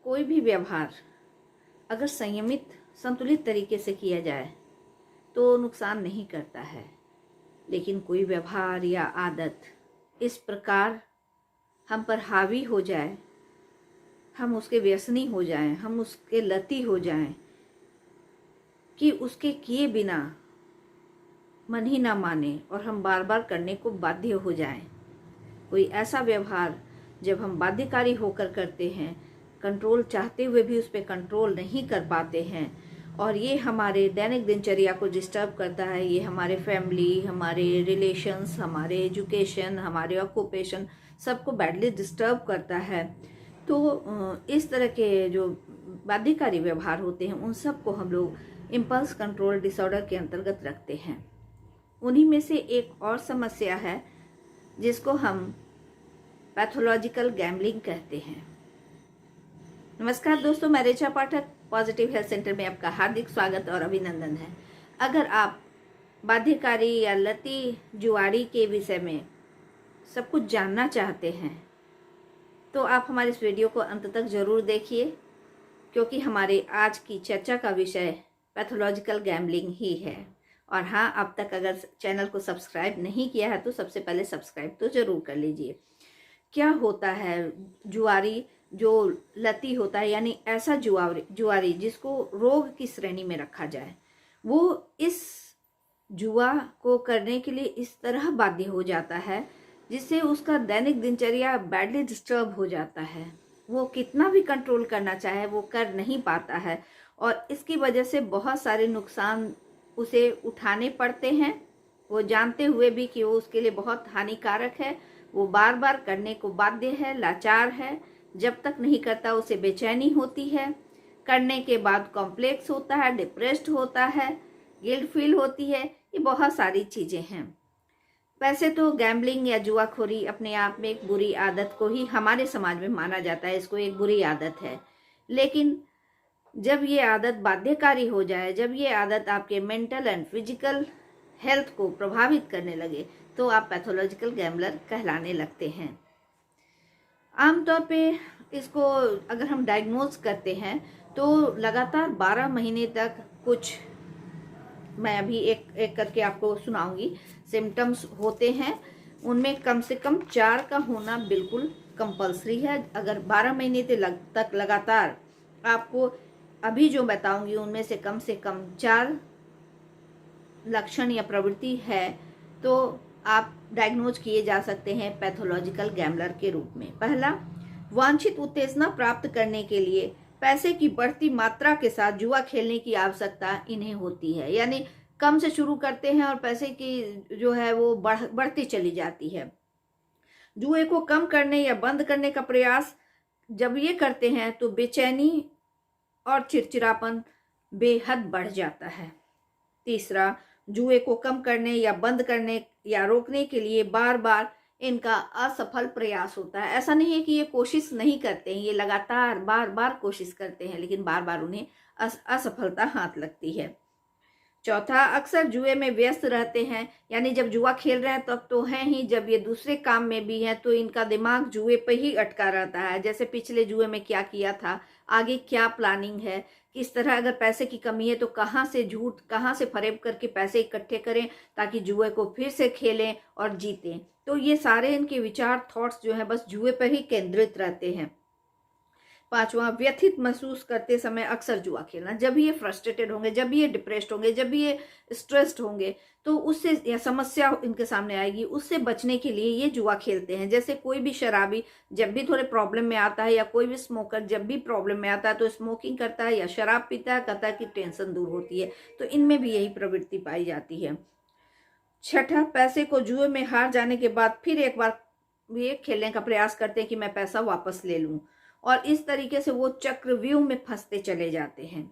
कोई भी व्यवहार अगर संयमित संतुलित तरीके से किया जाए तो नुकसान नहीं करता है, लेकिन कोई व्यवहार या आदत इस प्रकार हम पर हावी हो जाए, हम उसके व्यसनी हो जाएं, हम उसके लती हो जाएं कि उसके किए बिना मन ही ना माने और हम बार बार करने को बाध्य हो जाएं। कोई ऐसा व्यवहार जब हम बाध्यकारी होकर करते हैं, कंट्रोल चाहते हुए भी उस पर कंट्रोल नहीं कर पाते हैं और ये हमारे दैनिक दिनचर्या को डिस्टर्ब करता है, ये हमारे फैमिली, हमारे रिलेशंस, हमारे एजुकेशन, हमारे ऑक्यूपेशन सबको बैडली डिस्टर्ब करता है। तो इस तरह के जो बाध्यकारी व्यवहार होते हैं उन सबको हम लोग इम्पल्स कंट्रोल डिसऑर्डर के अंतर्गत रखते हैं। उन्हीं में से एक और समस्या है जिसको हम पैथोलॉजिकल गैम्बलिंग कहते हैं। नमस्कार दोस्तों, मैं ऋचा पाठक, पॉजिटिव हेल्थ सेंटर में आपका हार्दिक स्वागत और अभिनंदन है। अगर आप बाध्यकारी या लती जुआरी के विषय में सब कुछ जानना चाहते हैं तो आप हमारे इस वीडियो को अंत तक जरूर देखिए, क्योंकि हमारे आज की चर्चा का विषय पैथोलॉजिकल गैम्बलिंग ही है। और हाँ, अब तक अगर चैनल को सब्सक्राइब नहीं किया है तो सबसे पहले सब्सक्राइब तो जरूर कर लीजिए। क्या होता है जुआरी जो लती होता है, यानी ऐसा जुआरी जिसको रोग की श्रेणी में रखा जाए, वो इस जुआ को करने के लिए इस तरह बाध्य हो जाता है जिससे उसका दैनिक दिनचर्या बैडली डिस्टर्ब हो जाता है। वो कितना भी कंट्रोल करना चाहे वो कर नहीं पाता है और इसकी वजह से बहुत सारे नुकसान उसे उठाने पड़ते हैं। वो जानते हुए भी कि वो उसके लिए बहुत हानिकारक है, वो बार बार करने को बाध्य है, लाचार है। जब तक नहीं करता उसे बेचैनी होती है, करने के बाद कॉम्प्लेक्स होता है, डिप्रेस्ड होता है, गिल्ट फील होती है। ये बहुत सारी चीज़ें हैं। वैसे तो गैम्बलिंग या जुआखोरी अपने आप में एक बुरी आदत को ही हमारे समाज में माना जाता है, इसको एक बुरी आदत है। लेकिन जब ये आदत बाध्यकारी हो जाए, जब ये आदत आपके मेंटल एंड फिजिकल हेल्थ को प्रभावित करने लगे तो आप पैथोलॉजिकल गैम्बलर कहलाने लगते हैं। आमतौर पे इसको अगर हम डायग्नोज करते हैं तो लगातार 12 महीने तक कुछ, मैं अभी एक एक करके आपको सुनाऊंगी, सिम्टम्स होते हैं। उनमें कम से कम 4 का होना बिल्कुल कंपलसरी है। अगर 12 महीने तक लगातार आपको अभी जो बताऊंगी उनमें से कम 4 लक्षण या प्रवृत्ति है तो आप डायग्नोज किए जा सकते हैं पैथोलॉजिकल गैम्बलर के रूप में। पहला, वांछित उत्तेजना प्राप्त करने के लिए पैसे की बढ़ती मात्रा के साथ जुआ खेलने की आवश्यकता इन्हें होती है। यानी कम से शुरू करते हैं और पैसे की जो है वो बढ़ती चली जाती है। जुए को कम करने या बंद करने का प्रयास जब ये करते हैं तो बेचैनी और चिड़चिड़ापन बेहद बढ़ जाता है। तीसरा, जुए को कम करने या बंद करने या रोकने के लिए बार बार इनका असफल प्रयास होता है। ऐसा नहीं है कि ये कोशिश नहीं करते हैं, ये लगातार बार बार कोशिश करते हैं, लेकिन बार बार उन्हें असफलता हाथ लगती है। चौथा, अक्सर जुए में व्यस्त रहते हैं, यानी जब जुआ खेल रहे हैं तब तो हैं ही, जब ये दूसरे काम में भी हैं तो इनका दिमाग जुए पे ही अटका रहता है। जैसे पिछले जुए में क्या किया था, आगे क्या प्लानिंग है, किस तरह, अगर पैसे की कमी है तो कहाँ से झूठ, कहाँ से फरेब करके पैसे इकट्ठे करें ताकि जुए को फिर से खेलें और जीतें। तो ये सारे इनके विचार, थॉट्स जो है बस जुए पर ही केंद्रित रहते हैं। पांचवा, व्यथित महसूस करते समय अक्सर जुआ खेलना। जब भी ये फ्रस्ट्रेटेड होंगे, जब भी ये डिप्रेस्ड होंगे, जब भी ये स्ट्रेस्ड होंगे तो उससे या समस्या इनके सामने आएगी, उससे बचने के लिए ये जुआ खेलते हैं। जैसे कोई भी शराबी जब भी थोड़े प्रॉब्लम में आता है या कोई भी स्मोकर जब भी प्रॉब्लम में आता है तो स्मोकिंग करता है या शराब पीता है, कहता है कि टेंशन दूर होती है। तो इनमें भी यही प्रवृत्ति पाई जाती है। छठा, पैसे को जुए में हार जाने के बाद फिर एक बार ये खेलने का प्रयास करते हैं कि मैं पैसा वापस ले लूं, और इस तरीके से वो चक्रव्यूह में फंसते चले जाते हैं।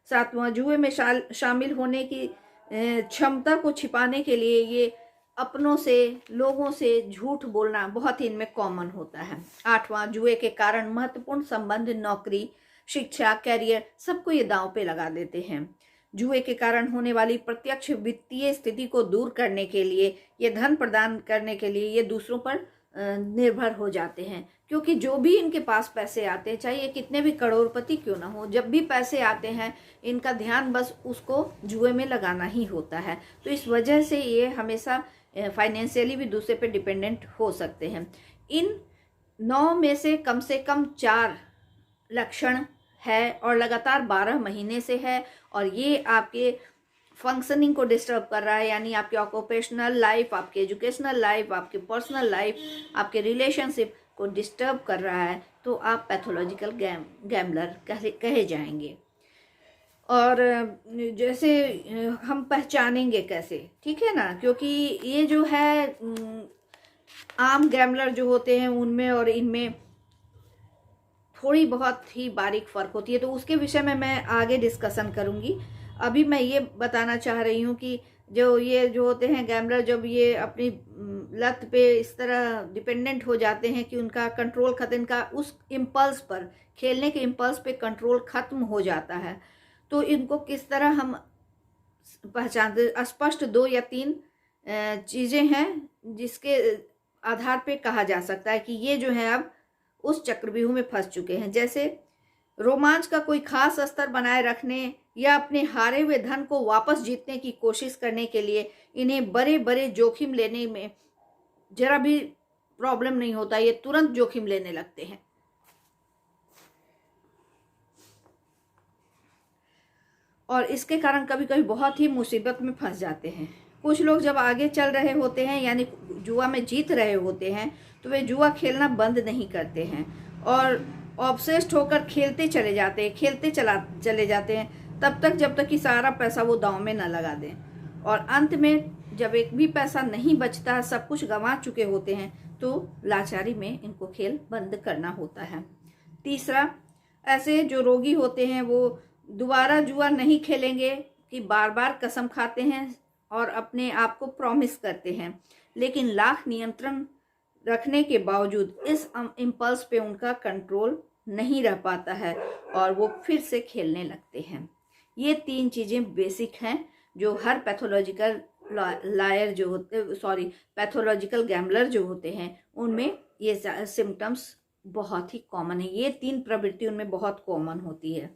सातवां, जुए में शामिल होने की क्षमता को छिपाने के लिए ये अपनों से, लोगों से झूठ बोलना बहुत ही इनमें कॉमन होता है। आठवां, जुए के कारण महत्वपूर्ण संबंध, नौकरी, शिक्षा, कैरियर सबको ये दांव पे लगा देते हैं। जुए के कारण होने वाली प्रत्यक्ष वित्तीय स्थिति को दूर करने के लिए, ये धन प्रदान करने के लिए ये दूसरों पर निर्भर हो जाते हैं, क्योंकि जो भी इनके पास पैसे आते हैं, चाहे ये कितने भी करोड़पति क्यों ना हो, जब भी पैसे आते हैं इनका ध्यान बस उसको जुए में लगाना ही होता है। तो इस वजह से ये हमेशा फाइनेंशियली भी दूसरे पे डिपेंडेंट हो सकते हैं। इन 9 में से कम 4 लक्षण है और लगातार 12 महीने से है, और ये आपके फंक्शनिंग को डिस्टर्ब कर रहा है, यानी आपके ऑक्यूपेशनल लाइफ, आपके एजुकेशनल लाइफ, आपके पर्सनल लाइफ, आपके रिलेशनशिप को डिस्टर्ब कर रहा है, तो आप पैथोलॉजिकल गैम्बलर कहे जाएंगे। और जैसे हम पहचानेंगे कैसे, ठीक है ना, क्योंकि ये जो है आम गैम्बलर जो होते हैं उनमें और इनमें थोड़ी बहुत ही बारीक फ़र्क होती है, तो उसके विषय में मैं आगे डिस्कशन करूँगी। अभी मैं ये बताना चाह रही हूँ कि ये जो होते हैं गैम्बलर, जब ये अपनी लत पे इस तरह डिपेंडेंट हो जाते हैं कि उनका कंट्रोल खत्म, इनका उस इम्पल्स पर, खेलने के इम्पल्स पे कंट्रोल खत्म हो जाता है, तो इनको किस तरह हम पहचानते? स्पष्ट 2 या 3 चीज़ें हैं जिसके आधार पे कहा जा सकता है कि ये जो है अब उस चक्रव्यूह में फंस चुके हैं। जैसे रोमांच का कोई खास स्तर बनाए रखने या अपने हारे हुए धन को वापस जीतने की कोशिश करने के लिए इन्हें बड़े बड़े जोखिम लेने में जरा भी प्रॉब्लम नहीं होता, ये तुरंत जोखिम लेने लगते हैं। और इसके कारण कभी कभी बहुत ही मुसीबत में फंस जाते हैं। कुछ लोग जब आगे चल रहे होते हैं, यानी जुआ में जीत रहे होते हैं, तो वे जुआ खेलना बंद नहीं करते हैं और ऑब्सेस्ड होकर खेलते चले जाते हैं, चले जाते हैं तब तक जब तक कि सारा पैसा वो दांव में न लगा दें। और अंत में जब एक भी पैसा नहीं बचता, सब कुछ गंवा चुके होते हैं, तो लाचारी में इनको खेल बंद करना होता है। तीसरा, ऐसे जो रोगी होते हैं वो दोबारा जुआ नहीं खेलेंगे कि बार बार कसम खाते हैं और अपने आप को प्रॉमिस करते हैं, लेकिन लाख नियंत्रण रखने के बावजूद इस इम्पल्स पे उनका कंट्रोल नहीं रह पाता है और वो फिर से खेलने लगते हैं। ये 3 चीज़ें बेसिक हैं जो हर पैथोलॉजिकल पैथोलॉजिकल गैम्बलर जो होते हैं उनमें ये सिम्टम्स बहुत ही कॉमन है। ये 3 प्रवृत्ति उनमें बहुत कॉमन होती है।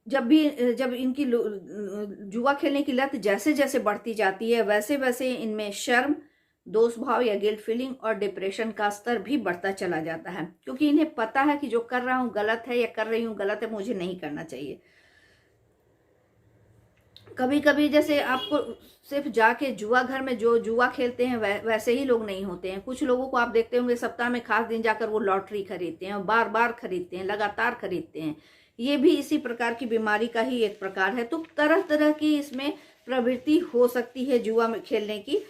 जब इनकी जुआ खेलने की लत जैसे जैसे बढ़ती जाती है, वैसे वैसे इनमें शर्म, दोष भाव या गिल्ट फीलिंग और डिप्रेशन का स्तर भी बढ़ता चला जाता है, क्योंकि इन्हें पता है कि जो कर रहा हूँ गलत है या कर रही हूँ गलत है, मुझे नहीं करना चाहिए। कभी कभी जैसे आपको सिर्फ जाके जुआ घर में जो जुआ खेलते हैं वैसे ही लोग नहीं होते हैं। कुछ लोगों को आप देखते होंगे सप्ताह में खास दिन जाकर वो लॉटरी खरीदते हैं और बार बार खरीदते हैं, लगातार खरीदते हैं। ये भी इसी प्रकार की बीमारी का ही एक प्रकार है। तो तरह तरह की इसमें प्रवृत्ति हो सकती है जुआ में खेलने की।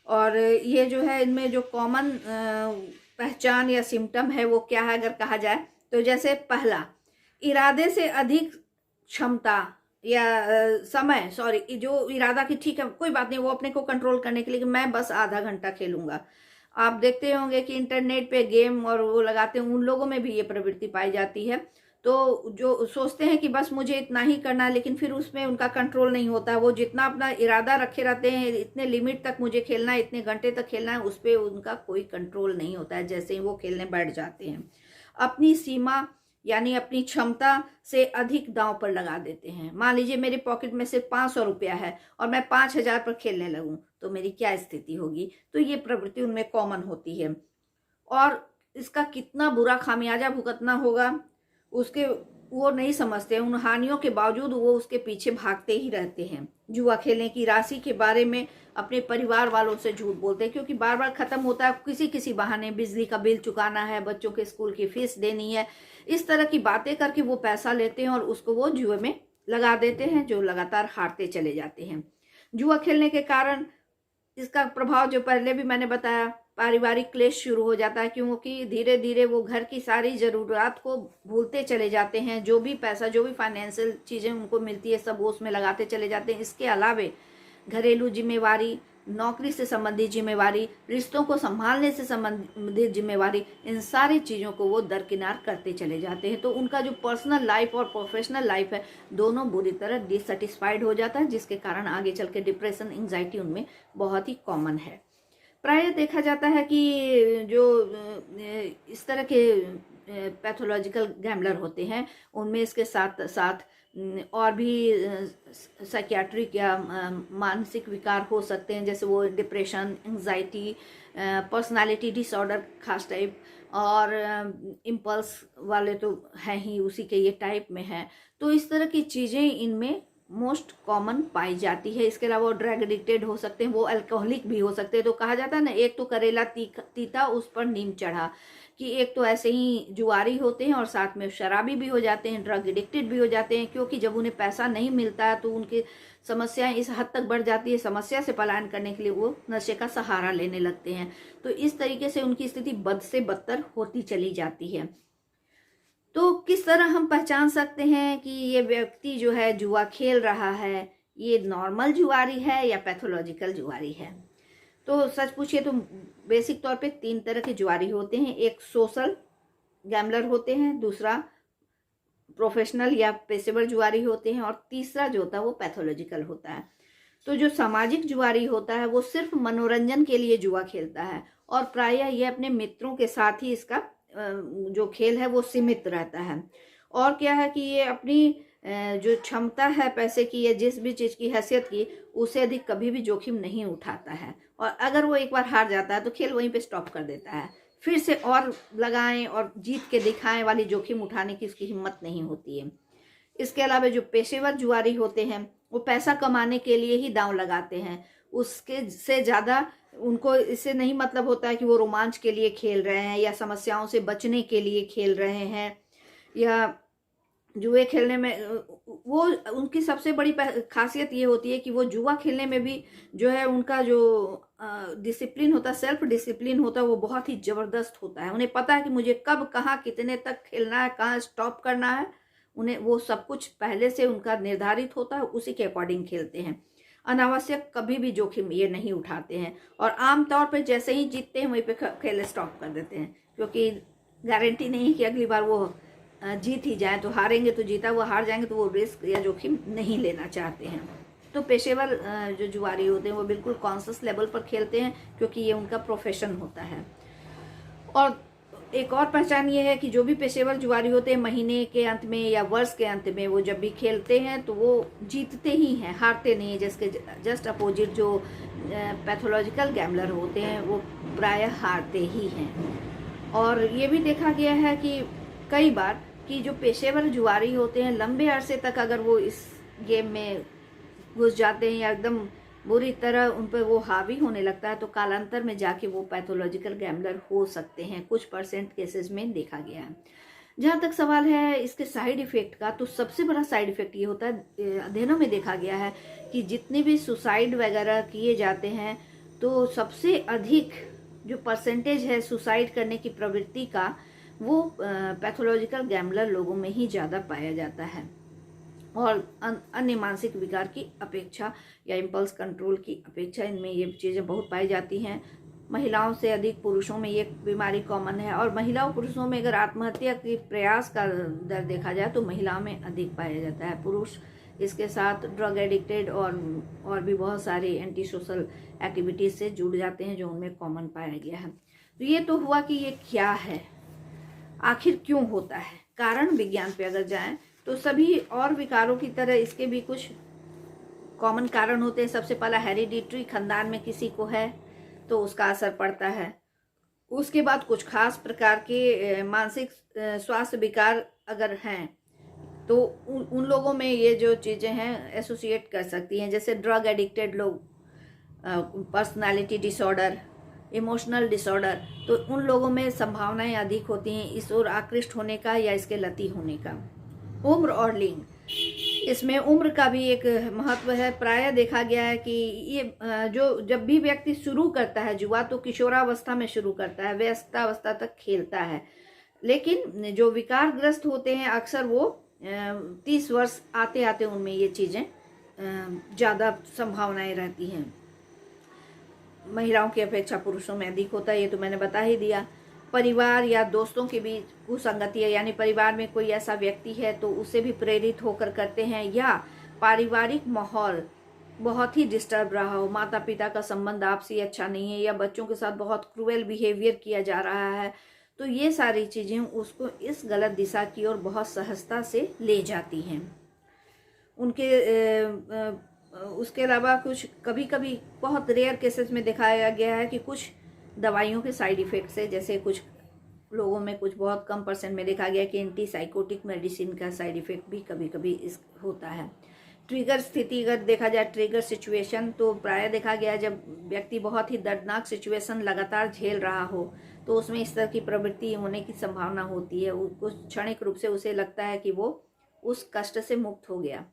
और ये जो है इनमें जो कॉमन पहचान या सिम्टम है वो क्या है अगर कहा जाए तो, जैसे पहला, इरादे से अधिक क्षमता या समय, जो इरादा की ठीक है कोई बात नहीं, वो अपने को कंट्रोल करने के लिए कि मैं बस आधा घंटा खेलूंगा। आप देखते होंगे कि इंटरनेट पे गेम और वो लगाते हैं, उन लोगों में भी ये प्रवृत्ति पाई जाती है। तो जो सोचते हैं कि बस मुझे इतना ही करना है, लेकिन फिर उसमें उनका कंट्रोल नहीं होता है। वो जितना अपना इरादा रखे रहते हैं, इतने लिमिट तक मुझे खेलना है, इतने घंटे तक खेलना है, उस पर उनका कोई कंट्रोल नहीं होता है जैसे ही वो खेलने बैठ जाते हैं। अपनी सीमा यानी अपनी क्षमता से अधिक दांव पर लगा देते हैं। मान लीजिए मेरे पॉकेट में सिर्फ 500 रुपया है और मैं 5000 पर खेलने लगूं तो मेरी क्या स्थिति होगी। तो ये प्रवृत्ति उनमें कॉमन होती है और इसका कितना बुरा खामियाजा भुगतना होगा उसके वो नहीं समझते। उन हानियों के बावजूद वो उसके पीछे भागते ही रहते हैं। जुआ खेलने की राशि के बारे में अपने परिवार वालों से झूठ बोलते हैं, क्योंकि बार बार खत्म होता है, किसी बहाने बिजली का बिल चुकाना है, बच्चों के स्कूल की फीस देनी है, इस तरह की बातें करके वो पैसा लेते हैं और उसको वो जुए में लगा देते हैं, जो लगातार हारते चले जाते हैं। जुआ खेलने के कारण इसका प्रभाव जो पहले भी मैंने बताया, पारिवारिक क्लेश शुरू हो जाता है, क्योंकि धीरे धीरे वो घर की सारी ज़रूरत को भूलते चले जाते हैं। जो भी पैसा, जो भी फाइनेंशियल चीज़ें उनको मिलती है सब वो उसमें लगाते चले जाते हैं। इसके अलावे घरेलू जिम्मेवारी, नौकरी से संबंधित जिम्मेवारी, रिश्तों को संभालने से संबंधित जिम्मेवारी, इन सारी चीज़ों को वो दरकिनार करते चले जाते हैं। तो उनका जो पर्सनल लाइफ और प्रोफेशनल लाइफ है दोनों बुरी तरह डिससेटिस्फाइड हो जाता है, जिसके कारण आगे चल के डिप्रेशन, एंग्जाइटी उनमें बहुत ही कॉमन है। प्रायः देखा जाता है कि जो इस तरह के पैथोलॉजिकल गैम्बलर होते हैं उनमें इसके साथ साथ और भी साइकियाट्रिक या मानसिक विकार हो सकते हैं, जैसे वो डिप्रेशन, एंजाइटी, पर्सनालिटी डिसऑर्डर खास टाइप, और इम्पल्स वाले तो हैं ही, उसी के ये टाइप में है। तो इस तरह की चीज़ें इनमें मोस्ट कॉमन पाई जाती है। इसके अलावा वो ड्रग एडिक्टेड हो सकते हैं, वो अल्कोहलिक भी हो सकते हैं। तो कहा जाता है ना, एक तो करेला तीता उस पर नीम चढ़ा, कि एक तो ऐसे ही जुआरी होते हैं और साथ में शराबी भी हो जाते हैं, ड्रग एडिक्टेड भी हो जाते हैं, क्योंकि जब उन्हें पैसा नहीं मिलता है तो उनकी समस्याएं इस हद तक बढ़ जाती है, समस्या से पलायन करने के लिए वो नशे का सहारा लेने लगते हैं। तो इस तरीके से उनकी स्थिति बद से बदतर होती चली जाती है। तो किस तरह हम पहचान सकते हैं कि ये व्यक्ति जो है जुआ खेल रहा है, ये नॉर्मल जुआरी है या पैथोलॉजिकल जुआरी है? तो सच पूछिए तो बेसिक तौर पे 3 तरह के जुआरी होते हैं। एक सोशल गैम्बलर होते हैं, दूसरा प्रोफेशनल या पेशेवर जुआरी होते हैं, और तीसरा जो होता है वो पैथोलॉजिकल होता है। तो जो सामाजिक जुआरी होता है वो सिर्फ मनोरंजन के लिए जुआ खेलता है, और प्रायः ये अपने मित्रों के साथ ही इसका जो खेल है वो सीमित रहता है। और क्या है कि ये अपनी जो क्षमता है पैसे की या जिस भी चीज़ की हैसियत की, उससे अधिक कभी भी जोखिम नहीं उठाता है, और अगर वो एक बार हार जाता है तो खेल वहीं पे स्टॉप कर देता है। फिर से और लगाएं और जीत के दिखाएं वाली जोखिम उठाने की उसकी हिम्मत नहीं होती है। इसके अलावा जो पेशेवर जुआरी होते हैं वो पैसा कमाने के लिए ही दांव लगाते हैं, उसके से ज़्यादा उनको इससे नहीं मतलब होता है कि वो रोमांच के लिए खेल रहे हैं या समस्याओं से बचने के लिए खेल रहे हैं, या जुए खेलने में वो उनकी सबसे बड़ी खासियत ये होती है कि वो जुआ खेलने में भी जो है उनका जो डिसिप्लिन होता है, सेल्फ डिसिप्लिन होता है, वो बहुत ही ज़बरदस्त होता है। उन्हें पता है कि मुझे कब कहाँ कितने तक खेलना है, कहाँ स्टॉप करना है, उन्हें वो सब कुछ पहले से उनका निर्धारित होता है, उसी के अकॉर्डिंग खेलते हैं। अनावश्यक कभी भी जोखिम ये नहीं उठाते हैं, और आमतौर पर जैसे ही जीतते हैं वहीं पे खेल स्टॉप कर देते हैं, क्योंकि गारंटी नहीं कि अगली बार वो जीत ही जाए। तो हारेंगे तो जीता हुआ, हार जाएंगे तो वो रिस्क या जोखिम नहीं लेना चाहते हैं। तो पेशेवर जो जुआरी होते हैं वो बिल्कुल कॉन्शियस लेवल पर खेलते हैं, क्योंकि ये उनका प्रोफेशन होता है। और एक और पहचान ये है कि जो भी पेशेवर जुआरी होते हैं महीने के अंत में या वर्ष के अंत में वो जब भी खेलते हैं तो वो जीतते ही हैं, हारते नहीं हैं। जिसके जस्ट अपोजिट जो पैथोलॉजिकल गैम्बलर होते हैं वो प्रायः हारते ही हैं। और ये भी देखा गया है कि कई बार कि जो पेशेवर जुआरी होते हैं लंबे अरसे तक अगर वो इस गेम में घुस जाते हैं या एकदम बुरी तरह उन पर वो हावी होने लगता है, तो कालांतर में जाके वो पैथोलॉजिकल गैम्बलर हो सकते हैं। कुछ परसेंट केसेस में देखा गया है। जहाँ तक सवाल है इसके साइड इफ़ेक्ट का, तो सबसे बड़ा साइड इफ़ेक्ट ये होता है, अध्ययनों में देखा गया है कि जितने भी सुसाइड वगैरह किए जाते हैं तो सबसे अधिक जो परसेंटेज है सुसाइड करने की प्रवृत्ति का, वो पैथोलॉजिकल गैम्बलर लोगों में ही ज़्यादा पाया जाता है, और अन्य मानसिक विकार की अपेक्षा या इम्पल्स कंट्रोल की अपेक्षा इनमें ये चीज़ें बहुत पाई जाती हैं। महिलाओं से अधिक पुरुषों में ये बीमारी कॉमन है, और महिलाओं पुरुषों में अगर आत्महत्या के प्रयास का दर देखा जाए तो महिलाओं में अधिक पाया जाता है। पुरुष इसके साथ ड्रग एडिक्टेड और भी बहुत सारी एंटी सोशल एक्टिविटीज़ से जुड़ जाते हैं जो उनमें कॉमन पाया गया है। तो ये तो हुआ कि ये क्या है, आखिर क्यों होता है। कारण विज्ञान पे अगर जाएं तो सभी और विकारों की तरह इसके भी कुछ कॉमन कारण होते हैं। सबसे पहला हेरिडिटरी, खानदान में किसी को है तो उसका असर पड़ता है। उसके बाद कुछ खास प्रकार के मानसिक स्वास्थ्य विकार अगर हैं तो उन लोगों में ये जो चीज़ें हैं एसोसिएट कर सकती हैं, जैसे ड्रग एडिक्टेड लोग, पर्सनालिटी डिसऑर्डर, इमोशनल डिसऑर्डर, तो उन लोगों में संभावनाएं अधिक होती हैं इस ओर आकृष्ट होने का या इसके लती होने का। उम्र और लिंग, इसमें उम्र का भी एक महत्व है। प्रायः देखा गया है कि ये जो जब भी व्यक्ति शुरू करता है जुआ तो किशोरावस्था में शुरू करता है, वयस्कावस्था तक खेलता है, लेकिन जो विकारग्रस्त होते हैं अक्सर वो 30 वर्ष आते आते उनमें ये चीज़ें ज़्यादा संभावनाएं रहती हैं। महिलाओं की अपेक्षा पुरुषों में अधिक होता है, ये तो मैंने बता ही दिया। परिवार या दोस्तों के बीच कुसंगति है, यानी परिवार में कोई ऐसा व्यक्ति है तो उससे भी प्रेरित होकर करते हैं, या पारिवारिक माहौल बहुत ही डिस्टर्ब रहा हो, माता पिता का संबंध आपसी अच्छा नहीं है, या बच्चों के साथ बहुत क्रूएल बिहेवियर किया जा रहा है, तो ये सारी चीज़ें उसको इस गलत दिशा की ओर बहुत सहजता से ले जाती हैं। उनके उसके अलावा कुछ कभी कभी बहुत रेयर केसेस में दिखाया गया है कि कुछ दवाइयों के साइड इफ़ेक्ट से, जैसे कुछ लोगों में, कुछ बहुत कम परसेंट में देखा गया कि एंटी साइकोटिक मेडिसिन का साइड इफ़ेक्ट भी कभी कभी इस होता है। ट्रिगर स्थिति अगर देखा जाए, ट्रिगर सिचुएशन, तो प्राय देखा गया जब व्यक्ति बहुत ही दर्दनाक सिचुएशन लगातार झेल रहा हो तो उसमें इस तरह की प्रवृत्ति होने की संभावना होती है। कुछ क्षणिक रूप से उसे लगता है कि वो उस कष्ट से मुक्त हो गया।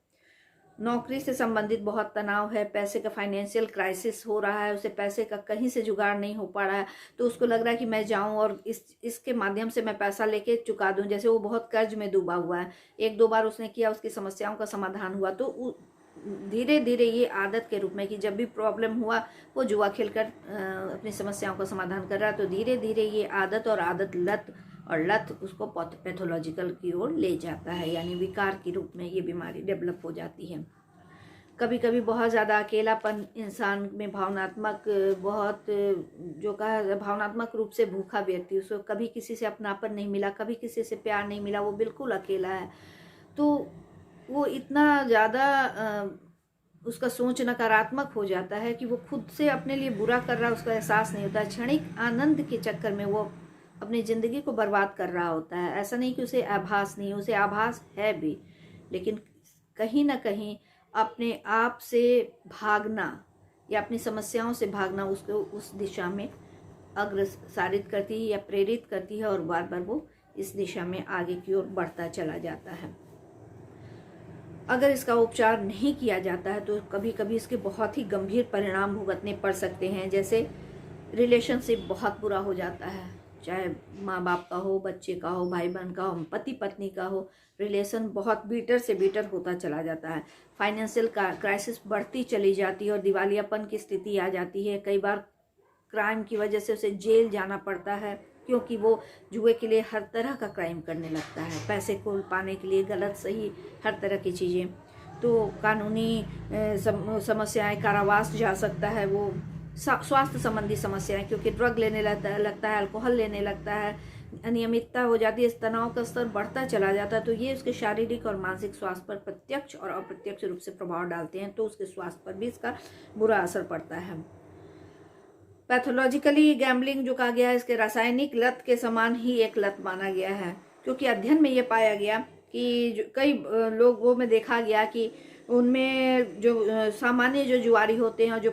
नौकरी से संबंधित बहुत तनाव है, पैसे का फाइनेंशियल क्राइसिस हो रहा है, उसे पैसे का कहीं से जुगाड़ नहीं हो पा रहा है, तो उसको लग रहा है कि मैं जाऊं और इसके माध्यम से मैं पैसा लेके चुका दूं। जैसे वो बहुत कर्ज में डूबा हुआ है, एक दो बार उसने किया, उसकी समस्याओं का समाधान हुआ, तो धीरे धीरे ये आदत के रूप में कि जब भी प्रॉब्लम हुआ वो जुआ खेलकर अपनी समस्याओं का समाधान कर रहा है, तो धीरे धीरे ये आदत और आदत लत उसको पैथोलॉजिकल की ओर ले जाता है, यानी विकार के रूप में ये बीमारी डेवलप हो जाती है। कभी कभी बहुत ज़्यादा अकेलापन इंसान में, भावनात्मक बहुत जो कहा भावनात्मक रूप से भूखा व्यक्ति, उसको कभी किसी से अपनापन नहीं मिला, कभी किसी से प्यार नहीं मिला, वो बिल्कुल अकेला है, तो वो इतना ज़्यादा उसका सोच नकारात्मक हो जाता है कि वो खुद से अपने लिए बुरा कर रहा है, उसका एहसास नहीं होता। क्षणिक आनंद के चक्कर में वो अपनी ज़िंदगी को बर्बाद कर रहा होता है। ऐसा नहीं कि उसे आभास नहीं, उसे आभास है भी, लेकिन कहीं ना कहीं अपने आप से भागना या अपनी समस्याओं से भागना उसको उस दिशा में अग्रसारित करती है या प्रेरित करती है, और बार बार वो इस दिशा में आगे की ओर बढ़ता चला जाता है। अगर इसका उपचार नहीं किया जाता है तो कभी कभी इसके बहुत ही गंभीर परिणाम भुगतने पड़ सकते हैं। जैसे रिलेशनशिप बहुत बुरा हो जाता है, चाहे माँ बाप का हो, बच्चे का हो, भाई बहन का हो, पति पत्नी का हो, रिलेशन बहुत बीटर से बीटर होता चला जाता है। फाइनेंशियल क्राइसिस बढ़ती चली जाती है और दिवालियापन की स्थिति आ जाती है। कई बार क्राइम की वजह से उसे जेल जाना पड़ता है, क्योंकि वो जुए के लिए हर तरह का क्राइम करने लगता है, पैसे को पाने के लिए गलत सही हर तरह की चीज़ें। तो कानूनी समस्याएं, कारावास जा सकता है वो, स्वास्थ्य संबंधी समस्याएं, क्योंकि ड्रग लेने लगता है, अल्कोहल लेने लगता है, अनियमितता हो जाती है, इस तनाव का स्तर बढ़ता चला जाता है, तो ये उसके शारीरिक और मानसिक स्वास्थ्य पर प्रत्यक्ष और अप्रत्यक्ष रूप से प्रभाव डालते हैं, तो उसके स्वास्थ्य पर भी इसका बुरा असर पड़ता है। पैथोलॉजिकली गैम्बलिंग जो कहा गया है, इसके रासायनिक लत के समान ही एक लत माना गया है, क्योंकि अध्ययन में ये पाया गया कि कई लोगों में देखा गया कि उनमें जो सामान्य जो जुआरी होते हैं और जो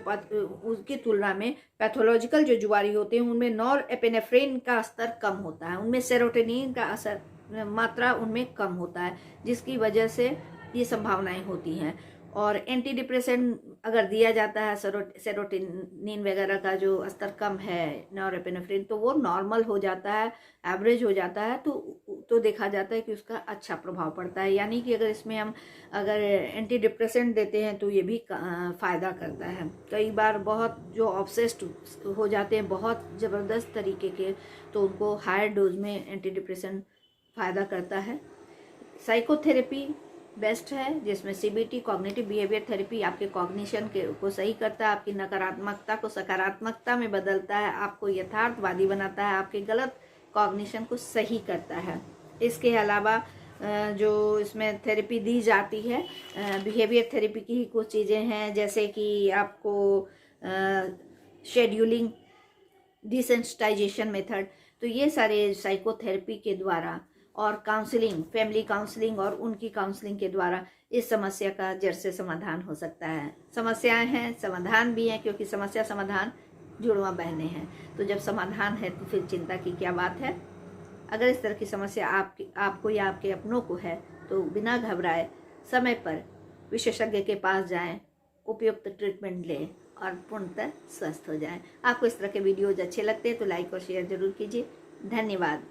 उसकी तुलना में पैथोलॉजिकल जो जुआरी होते हैं उनमें नॉरएपिनेफ्रिन का स्तर कम होता है, उनमें सेरोटोनिन का असर मात्रा उनमें कम होता है, जिसकी वजह से ये संभावनाएं होती हैं। और एंटी डिप्रेसेंट अगर दिया जाता है, सेरोटोनिन वगैरह का जो स्तर कम है, नॉरएपिनेफ्रिन, तो वो नॉर्मल हो जाता है, एवरेज हो जाता है, तो देखा जाता है कि उसका अच्छा प्रभाव पड़ता है। यानी कि अगर इसमें हम अगर एंटी डिप्रेसेंट देते हैं तो ये भी फ़ायदा करता है। कई बार बहुत जो ऑब्सेस्ड हो जाते हैं बहुत ज़बरदस्त तरीके के, तो उनको हायर डोज में एंटी डिप्रेसेंट फ़ायदा करता है। साइकोथेरेपी बेस्ट है, जिसमें सीबीटी, कॉग्निटिव बिहेवियर थेरेपी, आपके कॉग्निशन को सही करता है, आपकी नकारात्मकता को सकारात्मकता में बदलता है, आपको यथार्थवादी बनाता है, आपके गलत कॉग्निशन को सही करता है। इसके अलावा जो इसमें थेरेपी दी जाती है, बिहेवियर थेरेपी की ही कुछ चीज़ें हैं, जैसे कि आपको शेड्यूलिंग, डिसेंसिटाइजेशन मेथड, तो ये सारे साइकोथेरेपी के द्वारा और काउंसलिंग, फैमिली काउंसलिंग और उनकी काउंसलिंग के द्वारा इस समस्या का जड़ से समाधान हो सकता है। समस्याएं हैं, समाधान भी हैं, क्योंकि समस्या समाधान जुड़वा बहने हैं। तो जब समाधान है तो फिर चिंता की क्या बात है। अगर इस तरह की समस्या आपको या आपके अपनों को है तो बिना घबराए समय पर विशेषज्ञ के पास जाएं, उपयुक्त ट्रीटमेंट लें और पूर्णतः स्वस्थ हो जाएं। आपको इस तरह के वीडियोज अच्छे लगते हैं तो लाइक और शेयर जरूर कीजिए। धन्यवाद।